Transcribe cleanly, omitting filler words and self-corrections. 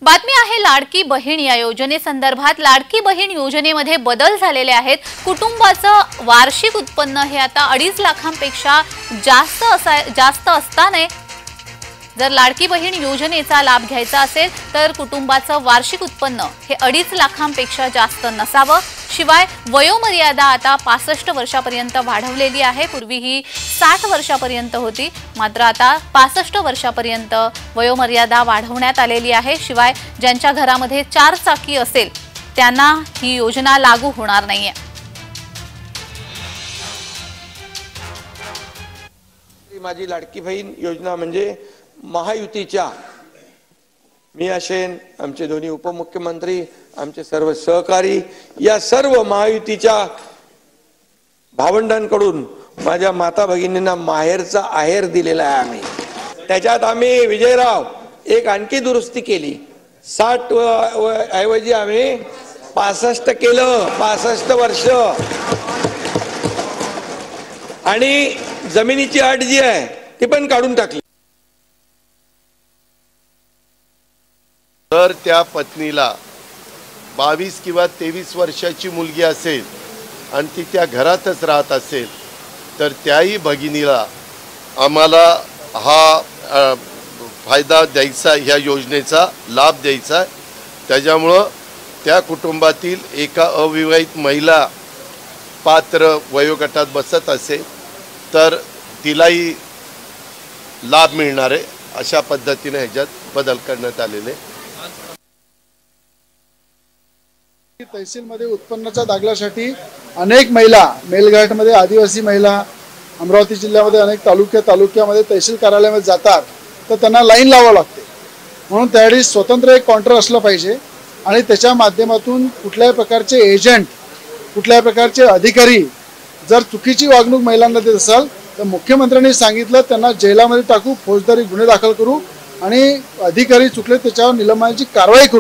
बातमी आहे लाडकी बहीण या योजनेसंदर्भात। लाडकी बहीण योजनेमध्ये बदल झालेले आहेत। कुटुंबाचं वार्षिक उत्पन्न हे आता 2.5 लाखांपेक्षा जास्त असताना जर लाडकी बहीण योजनेचा लाभ घ्यायचा असेल तर कुटुंबाचं वार्षिक उत्पन्न हे 2.5 लाखांपेक्षा जास्त नसावं। शिवाय वयोमर्यादा आता 65 वर्षापर्यंत वाढवलेली आहे। पूर्वी ही 60 वर्षापर्यंत होती, मात्र आता 65 वर्षापर्यंत वयोमर्यादा वाढवण्यात आलेली आहे। शिवाय ज्यांच्या घरामध्ये 4 चाकी असेल त्यांना ही योजना लागू होणार नाहीये। माझी लाडकी बहीण योजना म्हणजे महायुतीच्या मी असेन, आमचे दोन्ही उपमुख्यमंत्री, आमचे सर्व सहकारी, या सर्व महायुतीच्या भावंडांकडून माझ्या माता भगिनींना माहेरचा आहेर दिलेला आहे। आम्ही त्याच्यात आम्ही विजयराव एक आणखी दुरुस्ती केली। 60 ऐवजी आम्ही 65 केलं, 65 वर्ष। आणि जमिनीची अट जी आहे ती पण काढून टाकली। तर त्या पत्नीला 22 किंवा 23 वर्षाची मुलगी असेल आणि ती त्या घरातच राहत असेल तर त्याही भगिनीला आम्हाला हा फायदा द्यायचा, ह्या योजनेचा लाभ द्यायचा। त्याच्यामुळं त्या कुटुंबातील एका अविवाहित महिला पात्र वयोगटात बसत असेल तर तिलाही लाभ मिळणार आहे। अशा पद्धतीने ह्याच्यात बदल करण्यात आलेले। तहसीलमध्ये उत्पन्नाच्या दाखल्यासाठी अनेक महिला, मेलघाटमध्ये आदिवासी महिला, अमरावती जिल्ह्यामध्ये अनेक तालुक्यामध्ये तहसील कार्यालयामध्ये जातात तर त्यांना लाईन लावावं लागते। म्हणून त्यासाठी स्वतंत्र एक काउंटर असलं पाहिजे आणि त्याच्या माध्यमातून कुठल्याही प्रकारचे एजंट, कुठल्याही प्रकारचे अधिकारी जर चुकीची वागणूक महिलांना देत असाल तर मुख्यमंत्र्यांनी सांगितलं त्यांना जेलामध्ये टाकू, फौजदारी गुन्हे दाखल करू आणि अधिकारी चुकले त्याच्यावर निलंबनाची कारवाई करू।